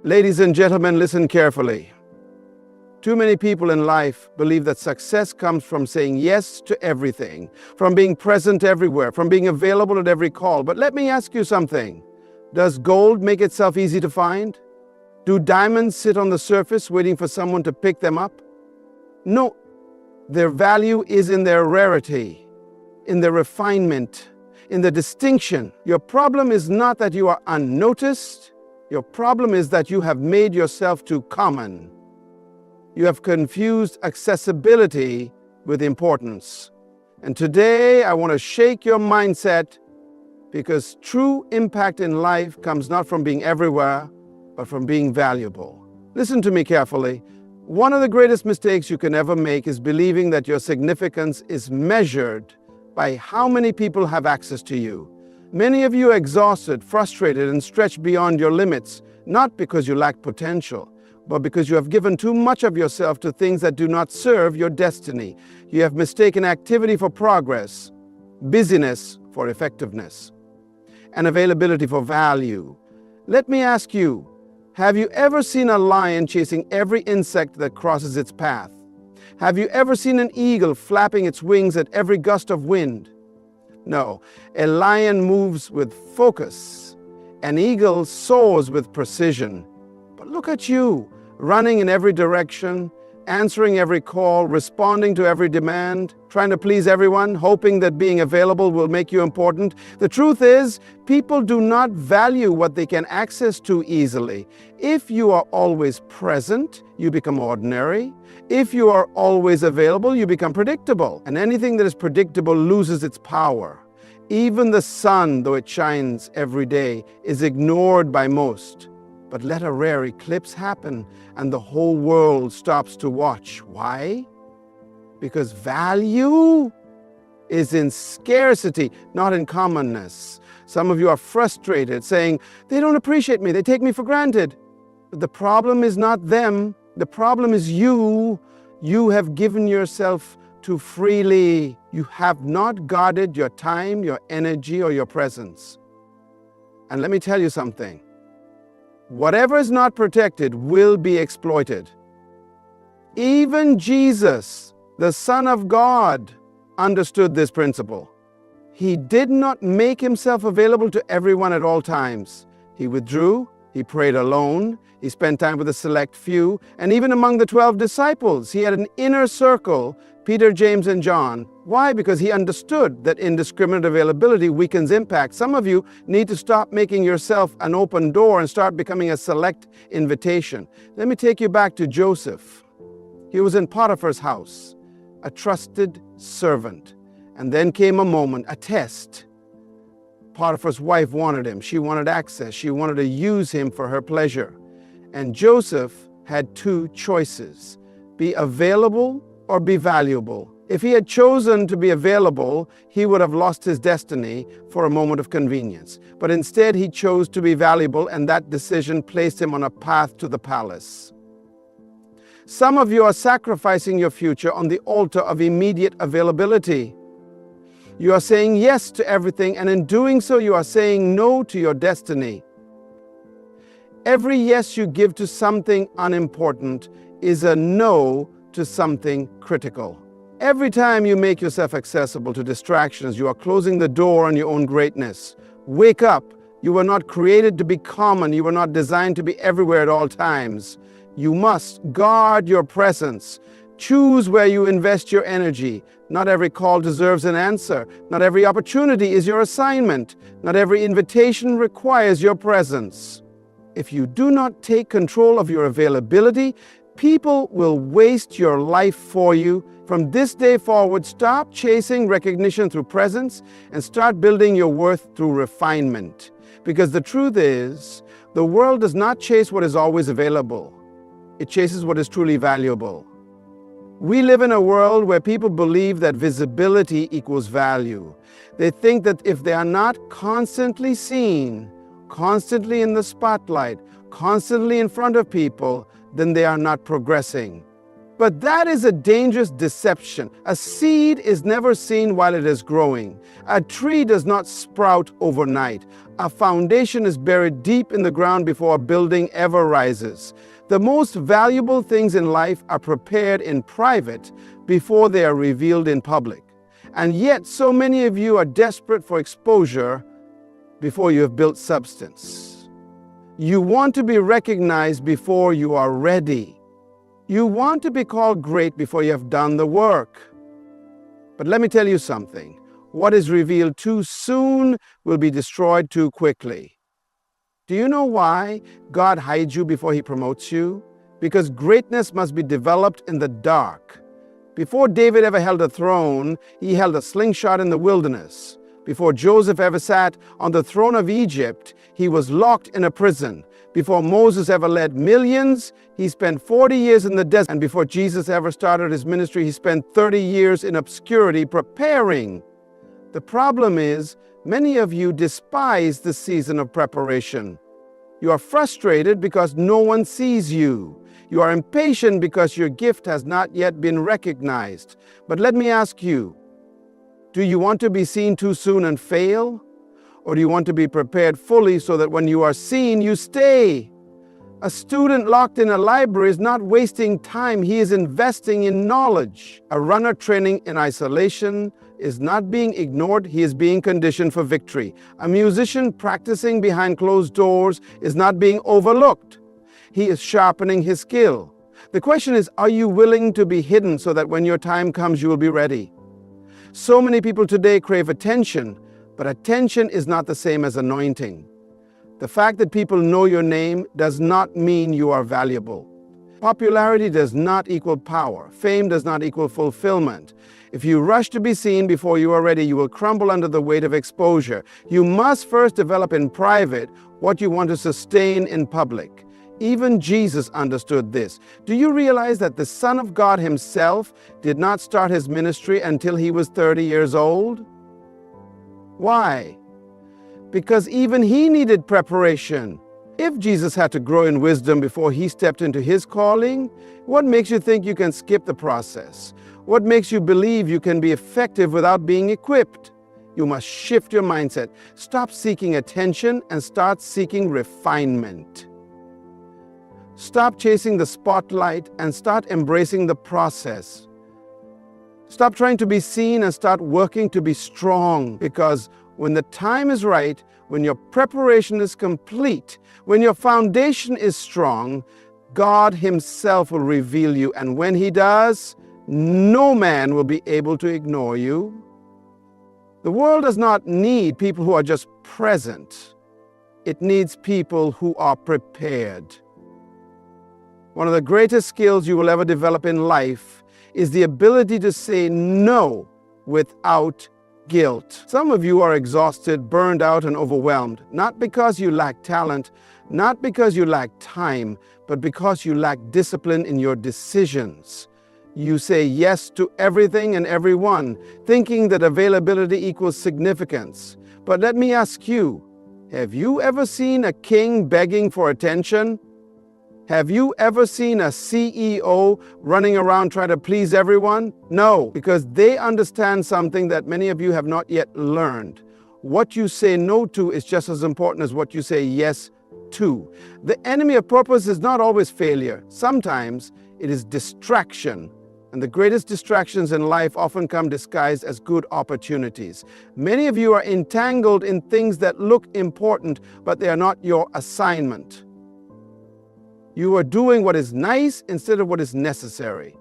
Ladies and gentlemen, listen carefully. Too many people in life believe that success comes from saying yes to everything, from being present everywhere, from being available at every call. But let me ask you something. Does gold make itself easy to find? Do diamonds sit on the surface waiting for someone to pick them up? No. Their value is in their rarity, in their refinement, in the distinction. Your problem is not that you are unnoticed. Your problem is that you have made yourself too common. You have confused accessibility with importance. And today I want to shake your mindset, because true impact in life comes not from being everywhere, but from being valuable. Listen to me carefully. One of the greatest mistakes you can ever make is believing that your significance is measured by how many people have access to you. Many of you are exhausted, frustrated, and stretched beyond your limits, not because you lack potential, but because you have given too much of yourself to things that do not serve your destiny. You have mistaken activity for progress, busyness for effectiveness, and availability for value. Let me ask you, have you ever seen a lion chasing every insect that crosses its path? Have you ever seen an eagle flapping its wings at every gust of wind? No, a lion moves with focus. An eagle soars with precision. But look at you, running in every direction, answering every call, responding to every demand, trying to please everyone, hoping that being available will make you important. The truth is, people do not value what they can access too easily. If you are always present, you become ordinary. If you are always available, you become predictable. And anything that is predictable loses its power. Even the sun, though it shines every day, is ignored by most. But let a rare eclipse happen and the whole world stops to watch. Why? Because value is in scarcity, not in commonness. Some of you are frustrated, saying, they don't appreciate me, they take me for granted. But the problem is not them, the problem is you. You have given yourself too freely. You have not guarded your time, your energy, or your presence. And let me tell you something. Whatever is not protected will be exploited. Even Jesus, the Son of God, understood this principle. He did not make himself available to everyone at all times. He withdrew, he prayed alone, he spent time with a select few, and even among the 12 disciples, he had an inner circle, Peter, James, and John. Why? Because he understood that indiscriminate availability weakens impact. Some of you need to stop making yourself an open door and start becoming a select invitation. Let me take you back to Joseph. He was in Potiphar's house, a trusted servant. And then came a moment, a test. Potiphar's wife wanted him. She wanted access. She wanted to use him for her pleasure. And Joseph had two choices: be available or be valuable. If he had chosen to be available, he would have lost his destiny for a moment of convenience. But instead, he chose to be valuable, and that decision placed him on a path to the palace. Some of you are sacrificing your future on the altar of immediate availability. You are saying yes to everything, and in doing so, you are saying no to your destiny. Every yes you give to something unimportant is a no to something critical. Every time you make yourself accessible to distractions, you are closing the door on your own greatness. Wake up. You were not created to be common. You were not designed to be everywhere at all times. You must guard your presence. Choose where you invest your energy. Not every call deserves an answer. Not every opportunity is your assignment. Not every invitation requires your presence. If you do not take control of your availability, people will waste your life for you. From this day forward, stop chasing recognition through presence and start building your worth through refinement. Because the truth is, the world does not chase what is always available. It chases what is truly valuable. We live in a world where people believe that visibility equals value. They think that if they are not constantly seen, constantly in the spotlight, constantly in front of people, then they are not progressing. But that is a dangerous deception. A seed is never seen while it is growing. A tree does not sprout overnight. A foundation is buried deep in the ground before a building ever rises. The most valuable things in life are prepared in private before they are revealed in public. And yet, so many of you are desperate for exposure before you have built substance. You want to be recognized before you are ready. You want to be called great before you have done the work. But let me tell you something. What is revealed too soon will be destroyed too quickly. Do you know why God hides you before He promotes you? Because greatness must be developed in the dark. Before David ever held a throne, he held a slingshot in the wilderness. Before Joseph ever sat on the throne of Egypt, he was locked in a prison. Before Moses ever led millions, he spent 40 years in the desert. And before Jesus ever started his ministry, he spent 30 years in obscurity preparing. The problem is, many of you despise the season of preparation. You are frustrated because no one sees you. You are impatient because your gift has not yet been recognized. But let me ask you, do you want to be seen too soon and fail? Or do you want to be prepared fully so that when you are seen, you stay? A student locked in a library is not wasting time. He is investing in knowledge. A runner training in isolation is not being ignored. He is being conditioned for victory. A musician practicing behind closed doors is not being overlooked. He is sharpening his skill. The question is, are you willing to be hidden so that when your time comes, you will be ready? So many people today crave attention, but attention is not the same as anointing. The fact that people know your name does not mean you are valuable. Popularity does not equal power. Fame does not equal fulfillment. If you rush to be seen before you are ready, you will crumble under the weight of exposure. You must first develop in private what you want to sustain in public. Even Jesus understood this. Do you realize that the Son of God himself did not start his ministry until he was 30 years old? Why? Because even he needed preparation. If Jesus had to grow in wisdom before he stepped into his calling, what makes you think you can skip the process? What makes you believe you can be effective without being equipped? You must shift your mindset. Stop seeking attention and start seeking refinement. Stop chasing the spotlight and start embracing the process. Stop trying to be seen and start working to be strong, because when the time is right, when your preparation is complete, when your foundation is strong, God himself will reveal you. And when he does, no man will be able to ignore you. The world does not need people who are just present. It needs people who are prepared. One of the greatest skills you will ever develop in life is the ability to say no without guilt. Some of you are exhausted, burned out, and overwhelmed, not because you lack talent, not because you lack time, but because you lack discipline in your decisions. You say yes to everything and everyone, thinking that availability equals significance. But let me ask you, have you ever seen a king begging for attention? Have you ever seen a CEO running around trying to please everyone? No, because they understand something that many of you have not yet learned. What you say no to is just as important as what you say yes to. The enemy of purpose is not always failure. Sometimes it is distraction. And the greatest distractions in life often come disguised as good opportunities. Many of you are entangled in things that look important, but they are not your assignment. You are doing what is nice instead of what is necessary.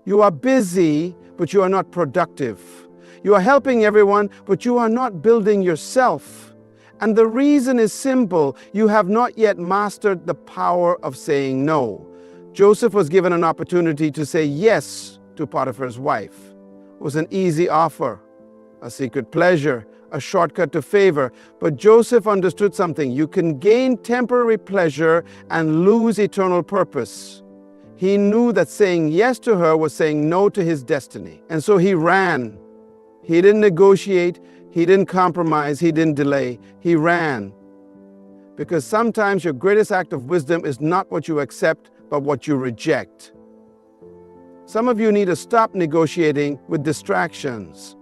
You are busy, but you are not productive. You are helping everyone, but you are not building yourself. And the reason is simple. You have not yet mastered the power of saying no. Joseph was given an opportunity to say yes to Potiphar's wife. It was an easy offer, a secret pleasure, a shortcut to favor. But Joseph understood something. You can gain temporary pleasure and lose eternal purpose. He knew that saying yes to her was saying no to his destiny. And so he ran. He didn't negotiate. He didn't compromise. He didn't delay. He ran. Because sometimes your greatest act of wisdom is not what you accept, but what you reject. Some of you need to stop negotiating with distractions.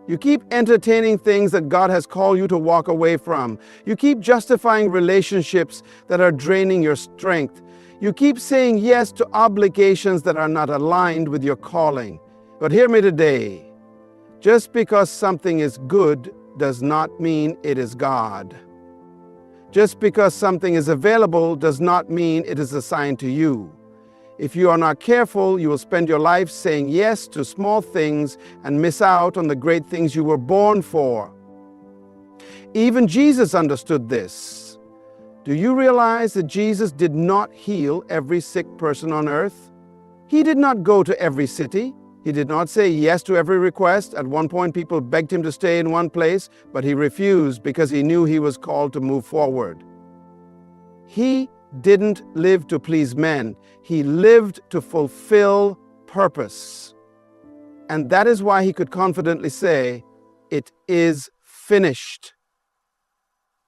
You keep entertaining things that God has called you to walk away from. You keep justifying relationships that are draining your strength. You keep saying yes to obligations that are not aligned with your calling. But hear me today. Just because something is good does not mean it is God. Just because something is available does not mean it is assigned to you. If you are not careful, you will spend your life saying yes to small things and miss out on the great things you were born for. Even Jesus understood this. Do you realize that Jesus did not heal every sick person on earth? He did not go to every city. He did not say yes to every request. At one point, people begged him to stay in one place, but he refused because he knew he was called to move forward. He didn't live to please men. He lived to fulfill purpose. And that is why he could confidently say, "It is finished."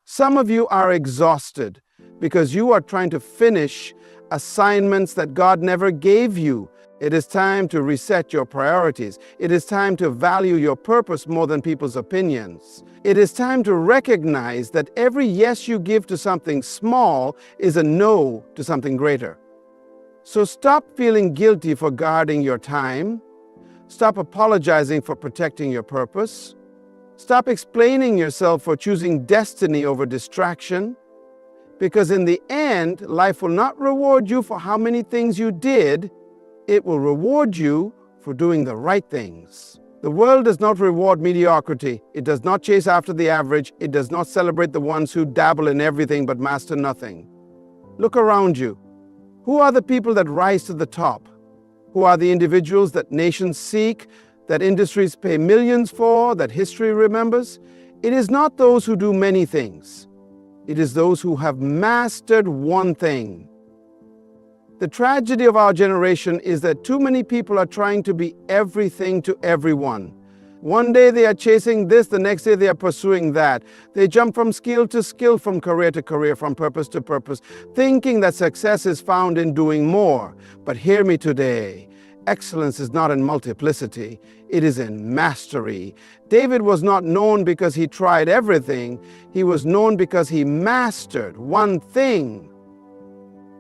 Some of you are exhausted because you are trying to finish assignments that God never gave you. It is time to reset your priorities. It is time to value your purpose more than people's opinions. It is time to recognize that every yes you give to something small is a no to something greater. So stop feeling guilty for guarding your time. Stop apologizing for protecting your purpose. Stop explaining yourself for choosing destiny over distraction. Because in the end, life will not reward you for how many things you did. It will reward you for doing the right things. The world does not reward mediocrity. It does not chase after the average. It does not celebrate the ones who dabble in everything but master nothing. Look around you. Who are the people that rise to the top? Who are the individuals that nations seek, that industries pay millions for, that history remembers? It is not those who do many things. It is those who have mastered one thing. The tragedy of our generation is that too many people are trying to be everything to everyone. One day they are chasing this, the next day they are pursuing that. They jump from skill to skill, from career to career, from purpose to purpose, thinking that success is found in doing more. But hear me today. Excellence is not in multiplicity, it is in mastery. David was not known because he tried everything. He was known because he mastered one thing.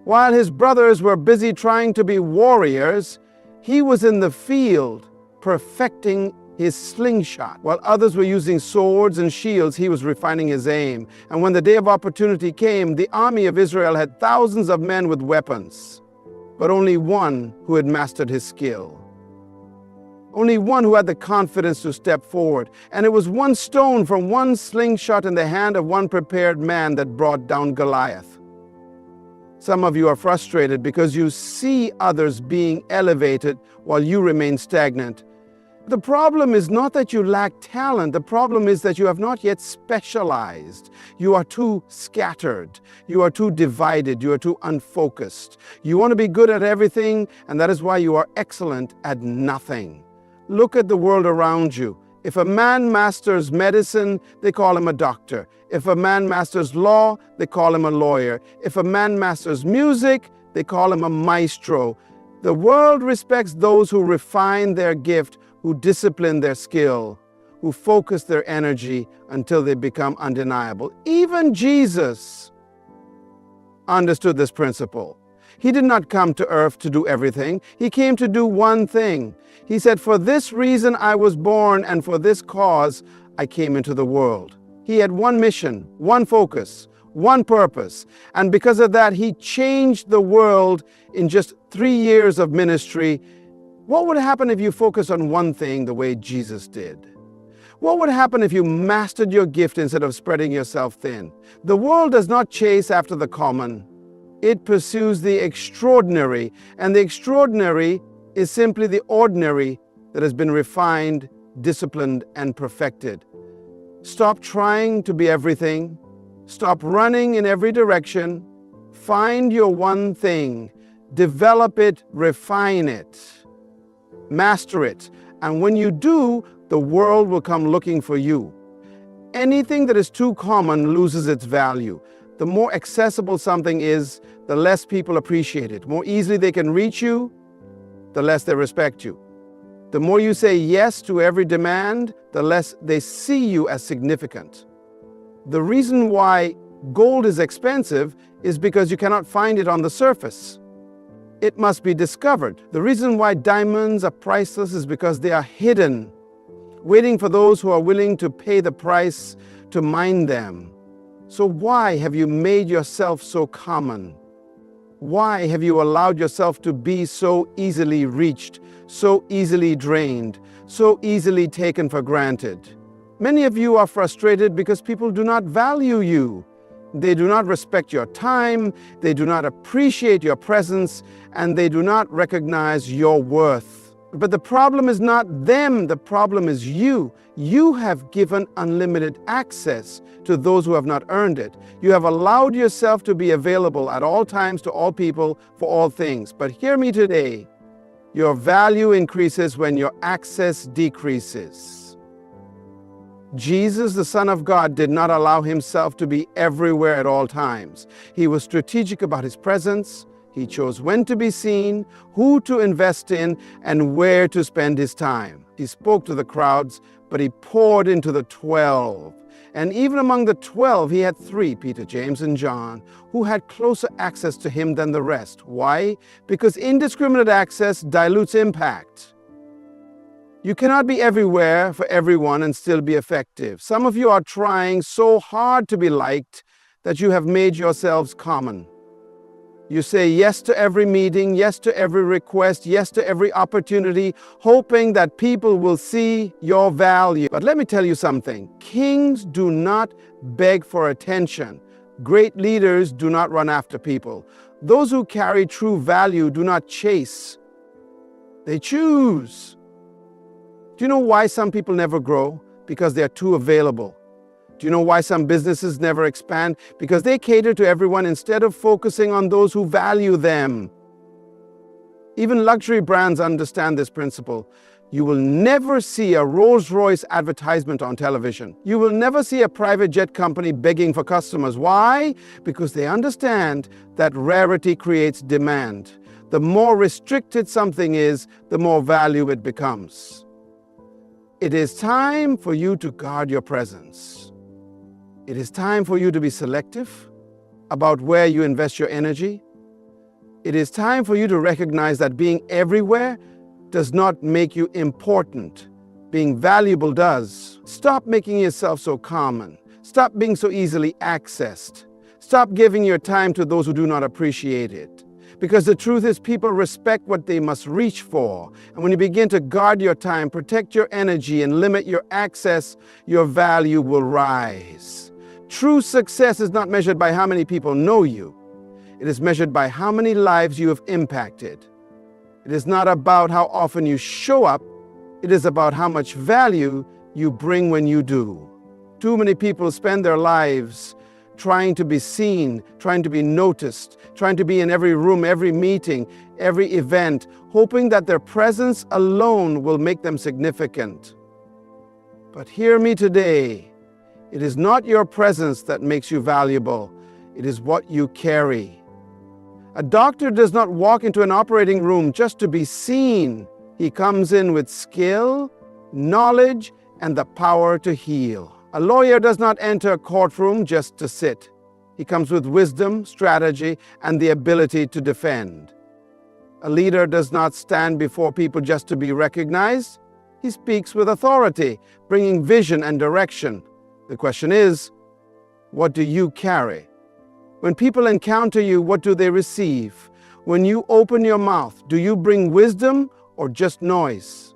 While his brothers were busy trying to be warriors, he was in the field perfecting his slingshot. While others were using swords and shields, he was refining his aim. And when the day of opportunity came, the army of Israel had thousands of men with weapons, but only one who had mastered his skill. Only one who had the confidence to step forward. And it was one stone from one slingshot in the hand of one prepared man that brought down Goliath. Some of you are frustrated because you see others being elevated while you remain stagnant. The problem is not that you lack talent. The problem is that you have not yet specialized. You are too scattered. You are too divided. You are too unfocused. You want to be good at everything, and that is why you are excellent at nothing. Look at the world around you. If a man masters medicine, they call him a doctor. If a man masters law, they call him a lawyer. If a man masters music, they call him a maestro. The world respects those who refine their gift, who discipline their skill, who focus their energy until they become undeniable. Even Jesus understood this principle. He did not come to earth to do everything. He came to do one thing. He said, "For this reason I was born, and for this cause I came into the world." He had one mission, one focus, one purpose. And because of that, he changed the world in just 3 years of ministry. What would happen if you focused on one thing the way Jesus did? What would happen if you mastered your gift instead of spreading yourself thin? The world does not chase after the common. It pursues the extraordinary, and the extraordinary is simply the ordinary that has been refined, disciplined, and perfected. Stop trying to be everything. Stop running in every direction. Find your one thing. Develop it, refine it, master it. And when you do, the world will come looking for you. Anything that is too common loses its value. The more accessible something is, the less people appreciate it. More easily they can reach you, the less they respect you. The more you say yes to every demand, the less they see you as significant. The reason why gold is expensive is because you cannot find it on the surface. It must be discovered. The reason why diamonds are priceless is because they are hidden, waiting for those who are willing to pay the price to mine them. So why have you made yourself so common? Why have you allowed yourself to be so easily reached, so easily drained, so easily taken for granted? Many of you are frustrated because people do not value you. They do not respect your time, they do not appreciate your presence, and they do not recognize your worth. But the problem is not them, the problem is you. You have given unlimited access to those who have not earned it. You have allowed yourself to be available at all times to all people for all things. But hear me today, your value increases when your access decreases. Jesus, the Son of God, did not allow himself to be everywhere at all times. He was strategic about his presence. He chose when to be seen, who to invest in, and where to spend his time. He spoke to the crowds, but he poured into the 12. And even among the 12, he had 3, Peter, James, and John, who had closer access to him than the rest. Why? Because indiscriminate access dilutes impact. You cannot be everywhere for everyone and still be effective. Some of you are trying so hard to be liked that you have made yourselves common. You say yes to every meeting, yes to every request, yes to every opportunity, hoping that people will see your value. But let me tell you something. Kings do not beg for attention. Great leaders do not run after people. Those who carry true value do not chase. They choose. Do you know why some people never grow? Because they are too available. Do you know why some businesses never expand? Because they cater to everyone instead of focusing on those who value them. Even luxury brands understand this principle. You will never see a Rolls-Royce advertisement on television. You will never see a private jet company begging for customers. Why? Because they understand that rarity creates demand. The more restricted something is, the more value it becomes. It is time for you to guard your presence. It is time for you to be selective about where you invest your energy. It is time for you to recognize that being everywhere does not make you important. Being valuable does. Stop making yourself so common. Stop being so easily accessed. Stop giving your time to those who do not appreciate it. Because the truth is, people respect what they must reach for. And when you begin to guard your time, protect your energy, and limit your access, your value will rise. True success is not measured by how many people know you. It is measured by how many lives you have impacted. It is not about how often you show up. It is about how much value you bring when you do. Too many people spend their lives trying to be seen, trying to be noticed, trying to be in every room, every meeting, every event, hoping that their presence alone will make them significant. But hear me today. It is not your presence that makes you valuable. It is what you carry. A doctor does not walk into an operating room just to be seen. He comes in with skill, knowledge, and the power to heal. A lawyer does not enter a courtroom just to sit. He comes with wisdom, strategy, and the ability to defend. A leader does not stand before people just to be recognized. He speaks with authority, bringing vision and direction. The question is, what do you carry? When people encounter you, what do they receive? When you open your mouth, do you bring wisdom or just noise?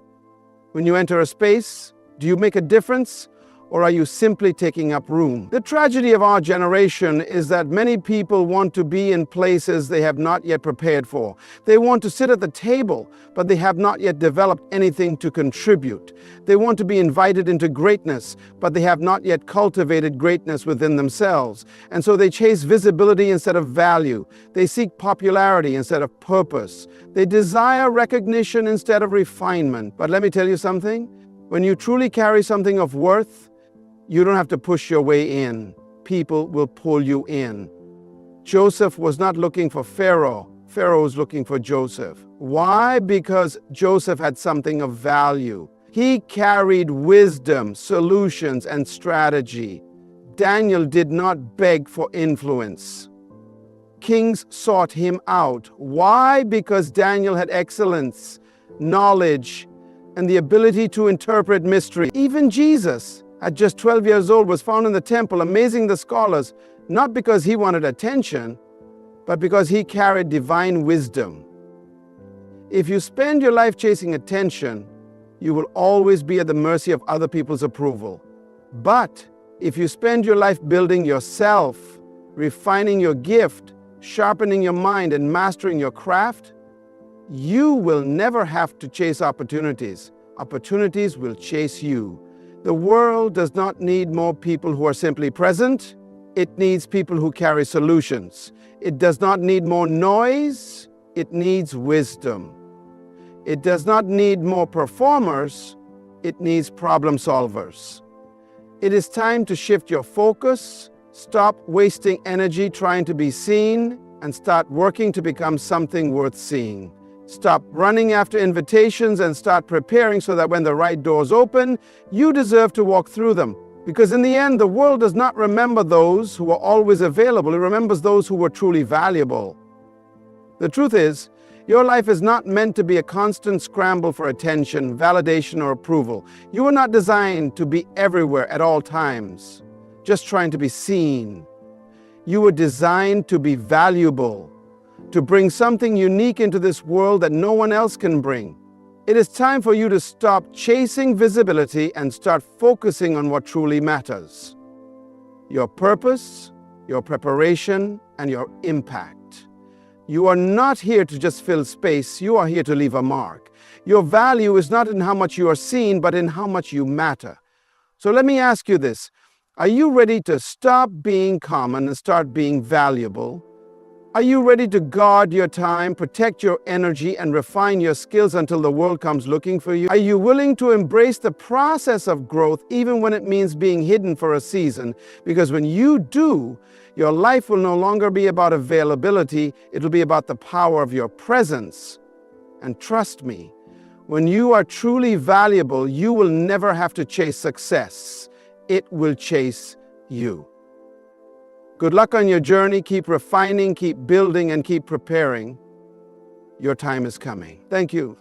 When you enter a space, do you make a difference or are you simply taking up room? The tragedy of our generation is that many people want to be in places they have not yet prepared for. They want to sit at the table, but they have not yet developed anything to contribute. They want to be invited into greatness, but they have not yet cultivated greatness within themselves. And so they chase visibility instead of value. They seek popularity instead of purpose. They desire recognition instead of refinement. But let me tell you something. When you truly carry something of worth, you don't have to push your way in. People will pull you in. Joseph was not looking for Pharaoh. Pharaoh was looking for Joseph. Why? Because Joseph had something of value. He carried wisdom, solutions, and strategy. Daniel did not beg for influence. Kings sought him out. Why? Because Daniel had excellence, knowledge, and the ability to interpret mystery. Even Jesus, at just 12 years old, was found in the temple amazing the scholars, not because he wanted attention, but because he carried divine wisdom. If you spend your life chasing attention, you will always be at the mercy of other people's approval. But if you spend your life building yourself, refining your gift, sharpening your mind, and mastering your craft, you will never have to chase opportunities. Opportunities will chase you. The world does not need more people who are simply present. It needs people who carry solutions. It does not need more noise. It needs wisdom. It does not need more performers. It needs problem solvers. It is time to shift your focus, stop wasting energy trying to be seen, and start working to become something worth seeing. Stop running after invitations and start preparing so that when the right doors open, you deserve to walk through them. Because in the end, the world does not remember those who are always available. It remembers those who were truly valuable. The truth is, your life is not meant to be a constant scramble for attention, validation, or approval. You are not designed to be everywhere at all times, just trying to be seen. You were designed to be valuable, to bring something unique into this world that no one else can bring. It is time for you to stop chasing visibility and start focusing on what truly matters: your purpose, your preparation, and your impact. You are not here to just fill space. You are here to leave a mark. Your value is not in how much you are seen, but in how much you matter. So let me ask you this. Are you ready to stop being common and start being valuable? Are you ready to guard your time, protect your energy, and refine your skills until the world comes looking for you? Are you willing to embrace the process of growth even when it means being hidden for a season? Because when you do, your life will no longer be about availability. It'll be about the power of your presence. And trust me, when you are truly valuable, you will never have to chase success. It will chase you. Good luck on your journey. Keep refining, keep building, and keep preparing. Your time is coming. Thank you.